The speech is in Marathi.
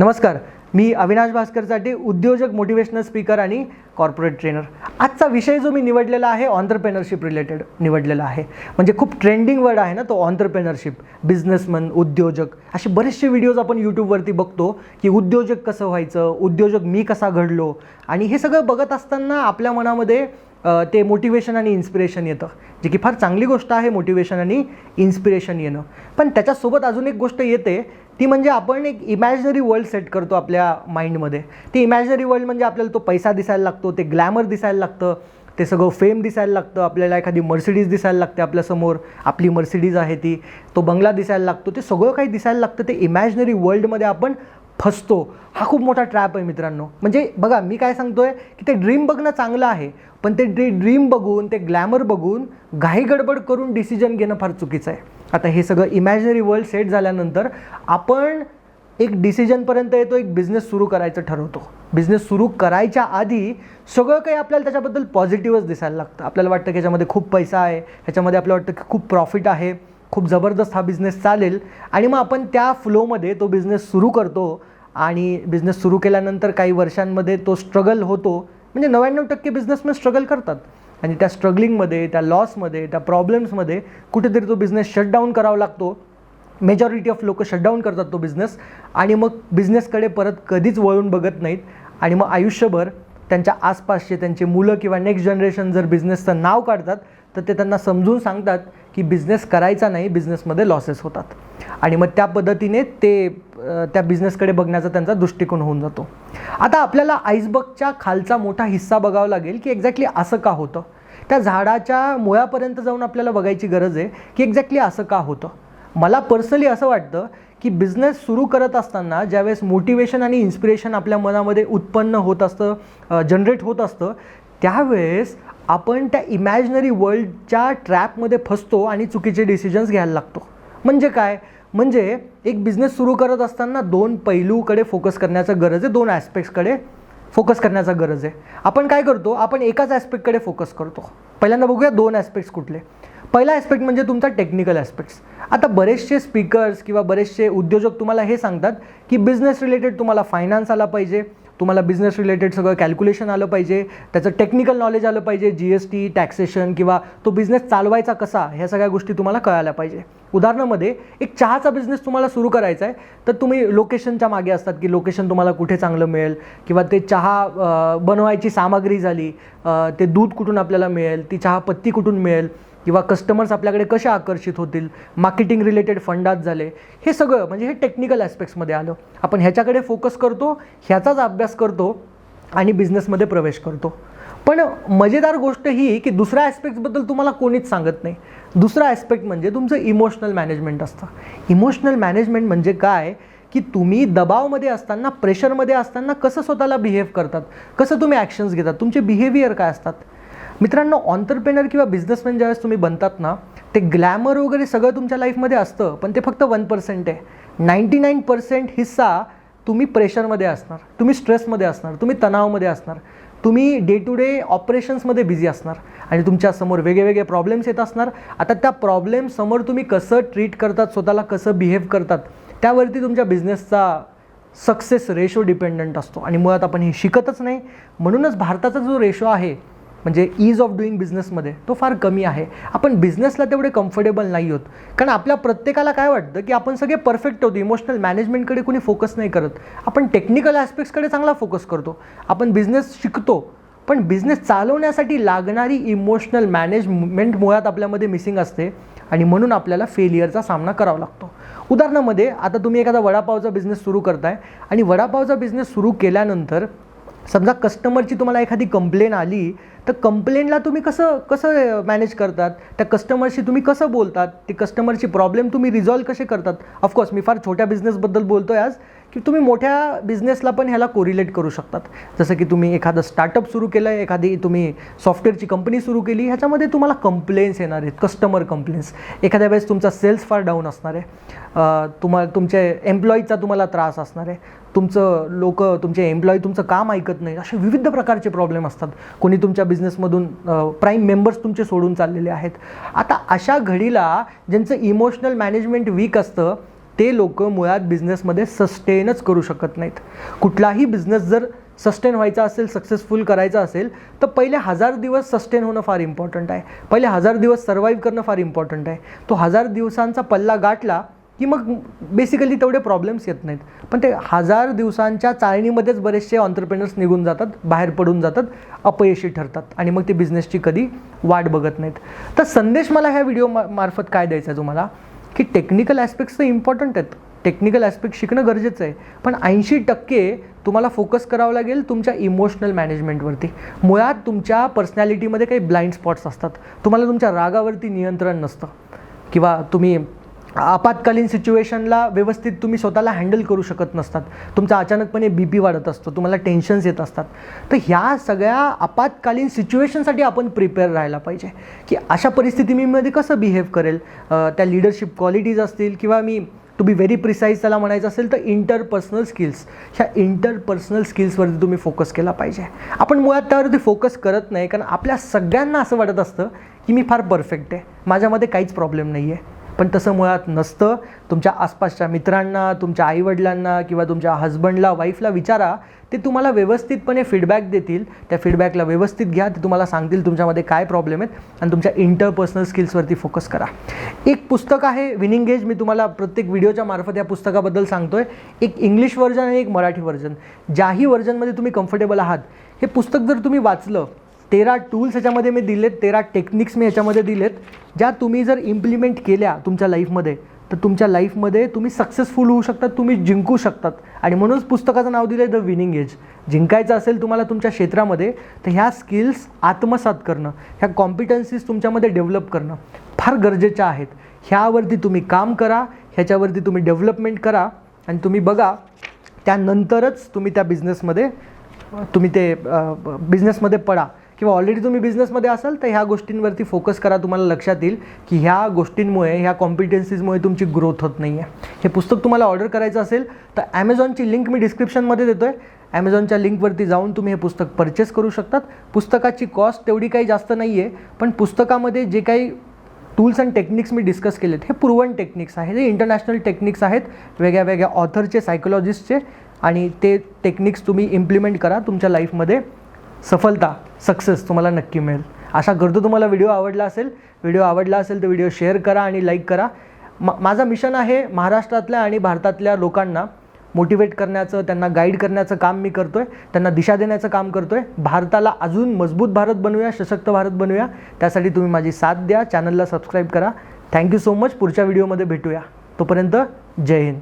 नमस्कार, मी अविनाश भास्करसाठी उद्योजक, मोटिवेशनल स्पीकर आणि कॉर्पोरेट ट्रेनर. आजचा विषय जो मी निवडलेला आहे ऑन्टरप्रेनरशिप रिलेटेड निवडलेला आहे. म्हणजे खूप ट्रेंडिंग वर्ड आहे ना तो ऑन्टरप्रेनरशिप. बिझनेसमन, उद्योजक असे बरेचसे व्हिडिओज आपण यूट्यूबवरती बघतो की उद्योजक कसं व्हायचं, उद्योजक मी कसा घडलो. आणि हे सगळं बघत असताना आपल्या मनामध्ये ते मोटिवेशन आणि इन्स्पिरेशन येतं, जे की फार चांगली गोष्ट आहे मोटिवेशन आणि इन्स्पिरेशन येणं. पण त्याच्यासोबत अजून एक गोष्ट येते, ती म्हणजे आपण एक इमॅजिनरी वर्ल्ड सेट करतो आपल्या माइंडमध्ये. ती इमॅजिनरी वर्ल्ड म्हणजे आपल्याला तो पैसा दिसायला लागतो, ते ग्लॅमर दिसायला लागतं, ते सगळं फेम दिसायला लागतं, आपल्याला एखादी मर्सिडीज दिसायला लागते आपल्यासमोर, आपली मर्सिडीज आहे ती, तो बंगला दिसायला लागतो, ते सगळं काही दिसायला लागतं. ते इमॅजिनरी वर्ल्डमध्ये आपण फसतो. हा खूप मोठा ट्रॅप आहे मित्रांनो. म्हणजे बघा, मी काय सांगतोय की ते ड्रीम बघणं चांगलं आहे, पण ते ड्रीम बघून, ते ग्लॅमर बघून घाई गडबड करून डिसिजन घेणं फार चुकीचं आहे. आता हे सगळं इमॅजिनरी वर्ल्ड सेट झाल्यानंतर आपण एक डिसिजनपर्यंत येतो, एक बिझनेस सुरू करायचं ठरवतो. बिझनेस सुरू करायच्या आधी सगळं काही आपल्याला त्याच्याबद्दल पॉझिटिव्हच दिसायला लागतं. आपल्याला वाटतं की ह्याच्यामध्ये खूप पैसा आहे, ह्याच्यामध्ये आपल्याला वाटतं की खूप प्रॉफिट आहे, खूप जबरदस्त हा बिझनेस चालेल. आणि मग आपण त्या फ्लोमध्ये तो बिझनेस सुरू करतो. आणि बिझनेस सुरू केल्यानंतर काही वर्षांमध्ये तो स्ट्रगल होतो. म्हणजे 99% बिझनेसमॅन स्ट्रगल करतात. आणि त्या स्ट्रगलिंगमध्ये, त्या लॉसमध्ये, त्या प्रॉब्लेम्समध्ये कुठेतरी तो बिझनेस शटडाऊन करावा लागतो. मेजॉरिटी ऑफ लोक शटडाऊन करतात तो बिझनेस, आणि मग बिझनेसकडे परत कधीच वळून बघत नाहीत. आणि मग आयुष्यभर त्यांच्या आसपासचे, त्यांचे मुलं किंवा नेक्स्ट जनरेशन जर बिझनेसचं नाव काढतात तर ते त्यांना समजून सांगतात की बिझनेस करायचा नाही, बिझनेसमध्ये लॉसेस होतात. आणि मग त्या पद्धतीने ते त्या बिझनेसकडे बघण्याचा त्यांचा दृष्टिकोन होऊन जातो. आता आपल्याला आईसबर्गच्या खालचा मोठा हिस्सा बघावा लागेल की एक्झॅक्टली असं का होतं. त्या झाडाच्या मुळापर्यंत जाऊन आपल्याला बघायची गरज आहे की एक्झॅक्टली असं का होतं. मला पर्सनली असं वाटतं की बिझनेस सुरू करत असताना ज्यावेळेस मोटिवेशन आणि इन्स्पिरेशन आपल्या मनामध्ये उत्पन्न होत असतं, जनरेट होत असतं, त्यावेळेस आपण त्या इमॅजिनरी वर्ल्डच्या ट्रॅपमध्ये फसतो आणि चुकीचे डिसिजन्स घ्यायला लागतो. म्हणजे काय, म्हणजे एक बिझनेस सुरू करत असताना दोन पैलूकडे फोकस करण्याचं गरज आहे, दोन ॲस्पेक्ट्सकडे फोकस करण्याचा गरज आहे. आपण काय करतो, आपण एकाच ॲस्पेक्टकडे फोकस करतो. पहिल्यांदा बघूया दोन ॲस्पेक्ट्स कुठले. पहिला ॲस्पेक्ट म्हणजे तुमचा टेक्निकल ॲस्पेक्ट्स. आता बरेचसे स्पीकर्स किंवा बरेचसे उद्योजक तुम्हाला हे सांगतात की बिझनेस रिलेटेड तुम्हाला फायनान्स आला पाहिजे, तुम्हाला बिझनेस रिलेटेड सगळं कॅल्क्युलेशन आलं पाहिजे, त्याचं टेक्निकल नॉलेज आलं पाहिजे, GST, टॅक्सेशन किंवा तो बिझनेस चालवायचा कसा, ह्या सगळ्या गोष्टी तुम्हाला कळायला पाहिजे. उदाहरणामध्ये एक चहाचा बिझनेस तुम्हाला सुरू करायचा आहे तर तुम्ही लोकेशनच्या मागे असतात की लोकेशन तुम्हाला कुठे चांगलं मिळेल, किंवा ते चहा बनवायची सामग्री झाली, ते दूध कुठून आपल्याला मिळेल, ती चहा पत्ती कुठून मिळेल, किंवा कस्टमर्स आपल्याकडे कसे आकर्षित होतील, मार्केटिंग रिलेटेड फंडात झाले, हे सगळं म्हणजे हे टेक्निकल ॲस्पेक्ट्समध्ये आलं. आपण ह्याच्याकडे फोकस करतो, ह्याचाच अभ्यास करतो आणि बिझनेसमध्ये प्रवेश करतो. पण मजेदार गोष्ट ही की दुसऱ्या ॲस्पेक्ट्सबद्दल तुम्हाला कोणीच सांगत नाही. दुसरा ॲस्पेक्ट म्हणजे तुमचं इमोशनल मॅनेजमेंट असतं. इमोशनल मॅनेजमेंट म्हणजे काय की तुम्ही दबावमध्ये असताना, प्रेशरमध्ये असताना कसं स्वतःला बिहेव करतात, कसं तुम्ही ॲक्शन्स घेतात, तुमचे बिहेवियर काय असतात. मित्रांनो, ऑन्टरप्रेनर किंवा बिझनेसमॅन ज्यावेळेस तुम्ही बनतात ना, ते ग्लॅमर वगैरे सगळं तुमच्या लाईफमध्ये असतं, पण ते फक्त 1% आहे. 99% हिस्सा तुम्ही प्रेशरमध्ये असणार, तुम्ही स्ट्रेसमध्ये असणार, तुम्ही तणावामध्ये असणार, तुम्ही डे टू डे ऑपरेशन्समध्ये बिझी असणार, आणि तुमच्यासमोर वेगवेगळे प्रॉब्लेम्स येत असणार. आता त्या प्रॉब्लेमसमोर तुम्ही कसं ट्रीट करतात, स्वतःला कसं बिहेव करतात, त्यावरती तुमच्या बिझनेसचा सक्सेस रेशो डिपेंडंट असतो. आणि मुळात आपण हे शिकतच नाही. म्हणूनच भारताचा जो रेशो आहे म्हणजे ईज ऑफ डुईंग बिझनेसमध्ये, तो फार कमी आहे. आपण बिझनेसला तेवढे कम्फर्टेबल नाही होत, कारण आपल्या प्रत्येकाला काय वाटतं की आपण सगळे परफेक्ट होतो. इमोशनल मॅनेजमेंटकडे कोणी फोकस नाही करत. आपण टेक्निकल ॲस्पेक्ट्सकडे चांगला फोकस करतो. आपण बिझनेस शिकतो, पण बिझनेस चालवण्यासाठी लागणारी इमोशनल मॅनेजमेंट मुळात आपल्यामध्ये मिसिंग असते, आणि म्हणून आपल्याला फेलियरचा सामना करावा लागतो. उदाहरणामध्ये, आता तुम्ही एखादा वडापावचा बिझनेस सुरू करताय, आणि वडापावचा बिझनेस सुरू केल्यानंतर समजा कस्टमरची तुम्हाला एखादी कंप्लेन आली, तर कंप्लेनला तुम्ही कसं मॅनेज करतात, त्या कस्टमरशी तुम्ही कसं बोलतात, ती कस्टमरची प्रॉब्लेम तुम्ही रिझॉल्व कसे करतात. ऑफकोर्स मी फार छोट्या बिझनेसबद्दल बोलतो आहे आज, की तुम्ही मोठ्या बिझनेसला पण ह्याला कोरिलेट करू शकतात. जसं की तुम्ही एखादं स्टार्टअप सुरू केलं आहे, एखादी तुम्ही सॉफ्टवेअरची कंपनी सुरू केली, ह्याच्यामध्ये तुम्हाला कंप्लेन्स येणार आहेत, कस्टमर कंप्लेन्स. एखाद्या वेळेस तुमचा सेल्स फार डाऊन असणार आहे, तुमच्या एम्प्लॉईचा तुम्हाला त्रास असणार आहे, तुमचे एम्प्लॉई तुमचं काम ऐकत नाही, असे विविध प्रकारचे प्रॉब्लेम असतात. कोणी तुमच्या बिझनेसमधून प्राईम मेंबर्स तुमचे सोडून चाललेले आहेत. आता अशा घडीला ज्यांचं इमोशनल मॅनेजमेंट वीक असतं, ते लोक मुळात बिझनेसमध्ये सस्टेनच करू शकत नाहीत. कुठलाही बिझनेस जर सस्टेन व्हायचा असेल, सक्सेसफुल करायचा असेल, तर पहिले 1000 दिवस सस्टेन होणं फार इम्पॉर्टंट आहे. पहिले 1000 दिवस सर्वाईव्ह करणं फार इम्पॉर्टंट आहे. तो 1000 दिवसांचा पल्ला गाठला की मग बेसिकली तेवढे प्रॉब्लेम्स येत नाहीत. पण ते 1000 दिवसांच्या चाळणीमध्येच बरेचसे ऑन्टरप्रेनर्स निघून जातात, बाहेर पडून जातात, अपयशी ठरतात आणि मग ते बिझनेसची कधी वाट बघत नाहीत. तर संदेश मला ह्या व्हिडिओ मार्फत काय द्यायचा आहे तुम्हाला, की टेक्निकल ॲस्पेक्ट्स तर इम्पॉर्टंट आहेत, टेक्निकल ॲस्पेक्ट शिकणं गरजेचं आहे, पण 80% तुम्हाला फोकस करावं लागेल तुमच्या इमोशनल मॅनेजमेंटवरती. मुळात तुमच्या पर्सनॅलिटीमध्ये काही ब्लाइंड स्पॉट्स असतात. तुम्हाला तुमच्या रागावरती नियंत्रण नसतं, किंवा तुम्ही आपत्कालीन सिच्युएशनला व्यवस्थित तुम्ही स्वतःला हँडल करू शकत नसतात. तुमचा अचानकपणे BP वाढत असतो, तुम्हाला टेन्शन्स येत असतात. तर ह्या सगळ्या आपत्कालीन सिच्युएशनसाठी आपण प्रिपेअर राहायला पाहिजे, की अशा परिस्थितीमध्ये कसं बिहेव करेल. त्या लिडरशिप क्वालिटीज असतील, किंवा मी टू बी व्हेरी प्रिसाईज त्याला म्हणायचं असेल तर इंटरपर्सनल स्किल्स. ह्या इंटरपर्सनल स्किल्सवरती तुम्ही फोकस केला पाहिजे. आपण मुळात त्यावरती फोकस करत नाही, कारण आपल्या सगळ्यांना असं वाटत असतं की मी फार परफेक्ट आहे, माझ्यामध्ये काहीच प्रॉब्लेम नाही आहे. पण तसं मुळात नसतं. तुमच्या आसपासच्या मित्रांना, तुमच्या आईवडिलांना किंवा तुमच्या हजबंडला, वाईफला विचारा, ते तुम्हाला व्यवस्थितपणे फीडबॅक देतील. त्या फीडबॅकला व्यवस्थित घ्या, ते तुम्हाला सांगतील तुमच्यामध्ये काय प्रॉब्लेम आहेत, आणि तुमच्या इंटरपर्सनल स्किल्सवरती फोकस करा. एक पुस्तक आहे विनिंग एज, मी तुम्हाला प्रत्येक व्हिडिओच्या मार्फत या पुस्तकाबद्दल सांगतोय. एक इंग्लिश व्हर्जन आणि एक मराठी व्हर्जन. ज्याही व्हर्जनमध्ये तुम्ही कम्फर्टेबल आहात, हे पुस्तक जर तुम्ही वाचलं, 13 टूल्स ह्याच्यामध्ये मी दिलेत, 13 टेक्निक्स मी ह्याच्यामध्ये दिलेत, ज्या तुम्ही जर इम्प्लिमेंट केल्या तुमच्या लाईफमध्ये, तर तुमच्या लाईफमध्ये तुम्ही सक्सेसफुल होऊ शकतात, तुम्ही जिंकू शकतात. आणि म्हणूनच पुस्तकाचं नाव दिलं आहे द विनिंग एज. जिंकायचं असेल तुम्हाला तुमच्या क्षेत्रामध्ये, तर ह्या स्किल्स आत्मसात करणं, ह्या कॉम्पिटन्सीज तुमच्यामध्ये डेव्हलप करणं फार गरजेच्या आहेत. ह्यावरती तुम्ही काम करा, ह्याच्यावरती तुम्ही डेव्हलपमेंट करा, आणि तुम्ही बघा त्यानंतरच तुम्ही त्या बिझनेसमध्ये पडा. किंवा ऑलरेडी तुम्ही बिझनेसमध्ये असाल तर ह्या गोष्टींवरती फोकस करा. तुम्हाला लक्षात येईल की ह्या गोष्टींमुळे, ह्या कॉम्पिटन्सीजमुळे तुमची ग्रोथ होत नाही आहे. हे पुस्तक तुम्हाला ऑर्डर करायचं असेल तर ॲमेझॉनची लिंक मी डिस्क्रिप्शनमध्ये देतो आहे. ॲमेझॉनच्या लिंकवरती जाऊन तुम्ही हे पुस्तक परचेस करू शकतात. पुस्तकाची कॉस्ट तेवढी काही जास्त नाही आहे, पण पुस्तकामध्ये जे काही tools and techniques me discuss केलेत, हे प्रूव्हन टेक्निक्स आहेत, हे इंटरनॅशनल टेक्निक्स आहेत, वेगळ्या वेगळ्या ऑथरचे, सायकोलॉजिस्टचे. आणि ते टेक्निक्स तुम्ही इम्प्लिमेंट करा. तुमच्या लाईफमध्ये सफलता, सक्सेस तुम्हाला नक्की मिळेल. आशा करतो तुम्हाला व्हिडिओ आवडला असेल. व्हिडिओ आवडला असेल तर व्हिडिओ शेअर करा आणि लाईक करा. माझं मिशन आहे महाराष्ट्रातल्या आणि भारतातल्या लोकांना मोटिवेट करण्याचं, त्यांना गाईड करण्याचं काम मी करतो आहे, त्यांना दिशा देण्याचं काम करतो आहे. भारताला अजून मजबूत भारत बनवूया, सशक्त भारत बनवूया. त्यासाठी तुम्ही माझी साथ द्या, चॅनलला सबस्क्राईब करा. Thank you so much. पुढच्या व्हिडिओमध्ये भेटूया. तोपर्यंत जय हिंद.